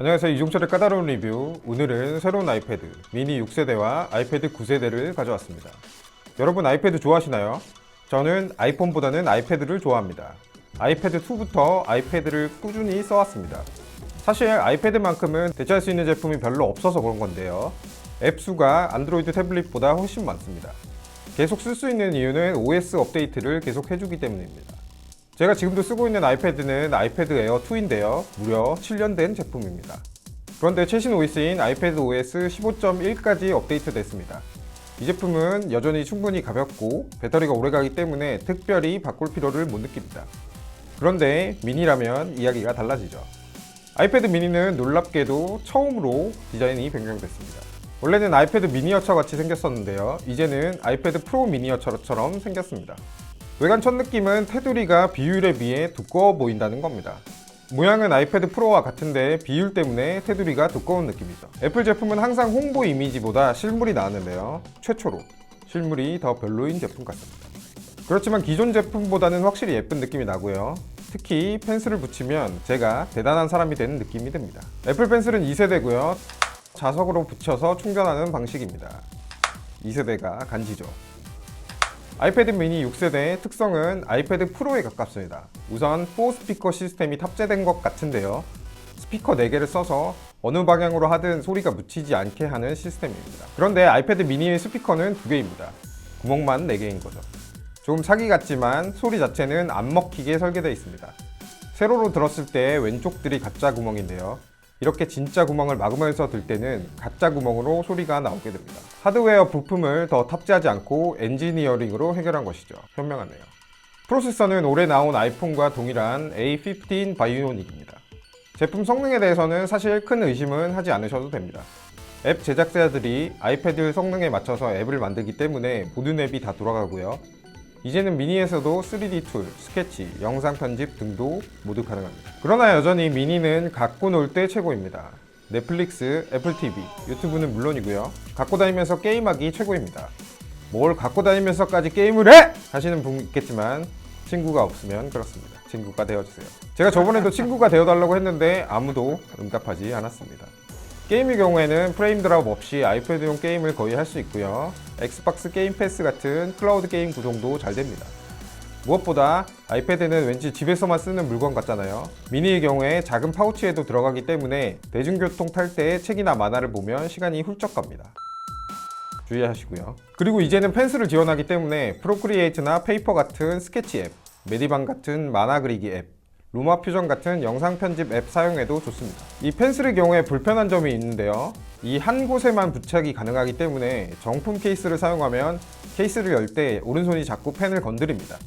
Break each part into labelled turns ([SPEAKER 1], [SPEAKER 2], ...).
[SPEAKER 1] 안녕하세요. 이종철의 까다로운 리뷰. 오늘은 새로운 아이패드 미니 6세대와 아이패드 9세대를 가져왔습니다. 여러분 아이패드 좋아하시나요? 저는 아이폰보다는 아이패드를 좋아합니다. 아이패드 2부터 아이패드를 꾸준히 써왔습니다. 사실 아이패드만큼은 대체할 수 있는 제품이 별로 없어서 그런 건데요. 앱 수가 안드로이드 태블릿보다 훨씬 많습니다. 계속 쓸 수 있는 이유는 OS 업데이트를 계속 해주기 때문입니다. 제가 지금도 쓰고 있는 아이패드는 아이패드 에어 2인데요. 무려 7년 된 제품입니다. 그런데 최신 OS인 아이패드 OS 15.1까지 업데이트 됐습니다. 이 제품은 여전히 충분히 가볍고 배터리가 오래가기 때문에 특별히 바꿀 필요를 못 느낍니다. 그런데 미니라면 이야기가 달라지죠. 아이패드 미니는 놀랍게도 처음으로 디자인이 변경됐습니다. 원래는 아이패드 미니어처 같이 생겼었는데요. 이제는 아이패드 프로 미니어처처럼 생겼습니다. 외관 첫 느낌은 테두리가 비율에 비해 두꺼워 보인다는 겁니다. 모양은 아이패드 프로와 같은데 비율 때문에 테두리가 두꺼운 느낌이죠. 애플 제품은 항상 홍보 이미지보다 실물이 나왔는데요. 최초로 실물이 더 별로인 제품 같습니다. 그렇지만 기존 제품보다는 확실히 예쁜 느낌이 나고요. 특히 펜슬을 붙이면 제가 대단한 사람이 되는 느낌이 듭니다. 애플 펜슬은 2세대고요. 자석으로 붙여서 충전하는 방식입니다. 2세대가 간지죠. 아이패드 미니 6세대의 특성은 아이패드 프로에 가깝습니다. 우선 4스피커 시스템이 탑재된 것 같은데요. 스피커 4개를 써서 어느 방향으로 하든 소리가 묻히지 않게 하는 시스템입니다. 그런데 아이패드 미니의 스피커는 2개입니다. 구멍만 4개인 거죠. 좀 사기 같지만 소리 자체는 안 먹히게 설계되어 있습니다. 세로로 들었을 때 왼쪽들이 가짜 구멍인데요. 이렇게 진짜 구멍을 막으면서 들 때는 가짜 구멍으로 소리가 나오게 됩니다. 하드웨어 부품을 더 탑재하지 않고 엔지니어링으로 해결한 것이죠. 현명하네요. 프로세서는 올해 나온 아이폰과 동일한 A15 바이오닉입니다. 제품 성능에 대해서는 사실 큰 의심은 하지 않으셔도 됩니다. 앱 제작자들이 아이패드 성능에 맞춰서 앱을 만들기 때문에 모든 앱이 다 돌아가고요. 이제는 미니에서도 3D 툴, 스케치, 영상 편집 등도 모두 가능합니다. 그러나 여전히 미니는 갖고 놀 때 최고입니다. 넷플릭스, 애플 TV, 유튜브는 물론이고요. 갖고 다니면서 게임하기 최고입니다. 뭘 갖고 다니면서까지 게임을 해! 하시는 분 있겠지만 친구가 없으면 그렇습니다. 친구가 되어주세요. 제가 저번에도 친구가 되어달라고 했는데 아무도 응답하지 않았습니다. 게임의 경우에는 프레임 드랍 없이 아이패드용 게임을 거의 할 수 있고요. 엑스박스 게임 패스 같은 클라우드 게임 구동도 잘 됩니다. 무엇보다 아이패드는 왠지 집에서만 쓰는 물건 같잖아요. 미니의 경우에 작은 파우치에도 들어가기 때문에 대중교통 탈 때 책이나 만화를 보면 시간이 훌쩍 갑니다. 주의하시고요. 그리고 이제는 펜슬을 지원하기 때문에 프로크리에이트나 페이퍼 같은 스케치 앱, 메디방 같은 만화 그리기 앱, 루마 퓨전 같은 영상 편집 앱 사용해도 좋습니다. 이 펜슬의 경우에 불편한 점이 있는데요. 이 한 곳에만 부착이 가능하기 때문에 정품 케이스를 사용하면 케이스를 열 때 오른손이 자꾸 펜을 건드립니다.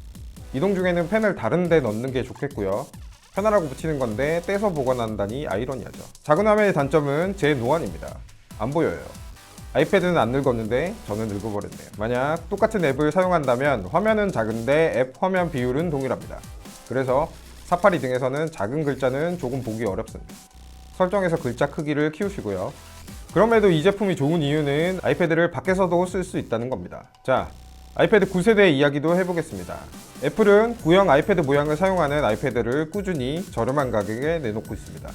[SPEAKER 1] 이동 중에는 펜을 다른 데 넣는 게 좋겠고요. 편하라고 붙이는 건데 떼서 보관한다니 아이러니하죠. 작은 화면의 단점은 제 노안입니다. 안 보여요. 아이패드는 안 늙었는데 저는 늙어버렸네요. 만약 똑같은 앱을 사용한다면 화면은 작은데 앱 화면 비율은 동일합니다. 그래서 사파리 등에서는 작은 글자는 조금 보기 어렵습니다. 설정에서 글자 크기를 키우시고요. 그럼에도 이 제품이 좋은 이유는 아이패드를 밖에서도 쓸 수 있다는 겁니다. 자, 아이패드 9세대 이야기도 해보겠습니다. 애플은 구형 아이패드 모양을 사용하는 아이패드를 꾸준히 저렴한 가격에 내놓고 있습니다.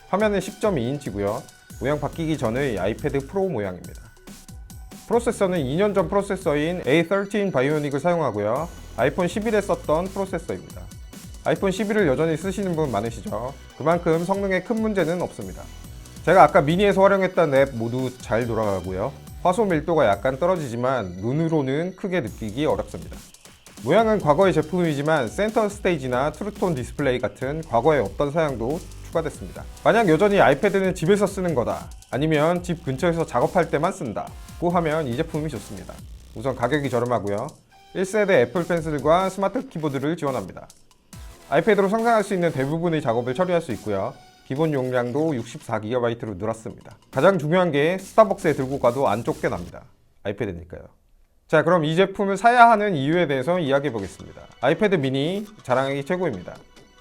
[SPEAKER 1] 화면은 10.2인치고요. 모양 바뀌기 전의 아이패드 프로 모양입니다. 프로세서는 2년 전 프로세서인 A13 바이오닉을 사용하고요. 아이폰 11에 썼던 프로세서입니다. 아이폰 11을 여전히 쓰시는 분 많으시죠? 그만큼 성능에 큰 문제는 없습니다. 제가 아까 미니에서 활용했던 앱 모두 잘 돌아가고요. 화소 밀도가 약간 떨어지지만 눈으로는 크게 느끼기 어렵습니다. 모양은 과거의 제품이지만 센터 스테이지나 트루톤 디스플레이 같은 과거에 없던 사양도 추가됐습니다. 만약 여전히 아이패드는 집에서 쓰는 거다, 아니면 집 근처에서 작업할 때만 쓴다고 하면 이 제품이 좋습니다. 우선 가격이 저렴하고요. 1세대 애플 펜슬과 스마트 키보드를 지원합니다. 아이패드로 상상할 수 있는 대부분의 작업을 처리할 수 있고요. 기본 용량도 64GB로 늘었습니다. 가장 중요한 게 스타벅스에 들고 가도 안 쫓겨납니다. 아이패드니까요. 자, 그럼 이 제품을 사야 하는 이유에 대해서 이야기해 보겠습니다. 아이패드 미니 자랑하기 최고입니다.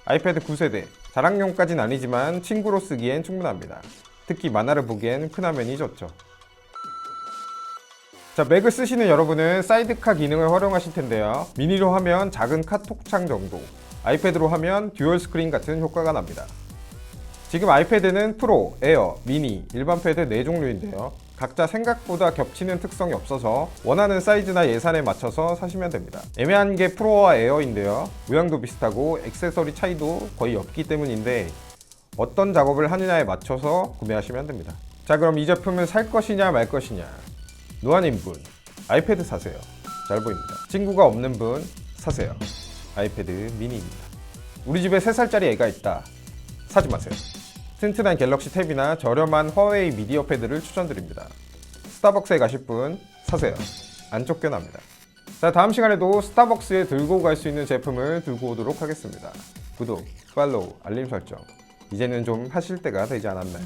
[SPEAKER 1] 아이패드 9세대 자랑용까진 아니지만 친구로 쓰기엔 충분합니다. 특히 만화를 보기엔 큰 화면이 좋죠. 자, 맥을 쓰시는 여러분은 사이드카 기능을 활용하실 텐데요. 미니로 하면 작은 카톡창 정도, 아이패드로 하면 듀얼 스크린 같은 효과가 납니다. 지금 아이패드는 프로, 에어, 미니, 일반 패드 4종류인데요. 각자 생각보다 겹치는 특성이 없어서 원하는 사이즈나 예산에 맞춰서 사시면 됩니다. 애매한 게 프로와 에어인데요. 모양도 비슷하고 액세서리 차이도 거의 없기 때문인데 어떤 작업을 하느냐에 맞춰서 구매하시면 됩니다. 자, 그럼 이 제품을 살 것이냐 말 것이냐. 노안인 분, 아이패드 사세요. 잘 보입니다. 친구가 없는 분, 사세요. 아이패드 미니입니다. 우리 집에 3살짜리 애가 있다. 사지 마세요. 튼튼한 갤럭시 탭이나 저렴한 화웨이 미디어 패드를 추천드립니다. 스타벅스에 가실 분 사세요. 안 쫓겨납니다. 자, 다음 시간에도 스타벅스에 들고 갈 수 있는 제품을 들고 오도록 하겠습니다. 구독, 팔로우, 알림 설정 이제는 좀 하실 때가 되지 않았나요?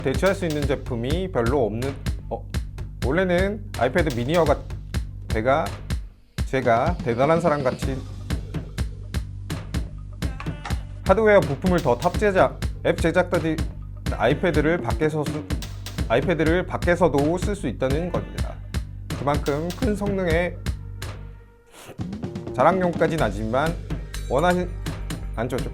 [SPEAKER 1] 대체할 수 있는 제품이 별로 없는 원래는 아이패드 미니어가 제가 대단한 사람같이 하드웨어 부품을 더 앱 제작자들이 아이패드를 밖에서도 쓸 수 있다는 겁니다. 그만큼 큰 성능의 자랑용까지는 아니지만 안 쫓죠.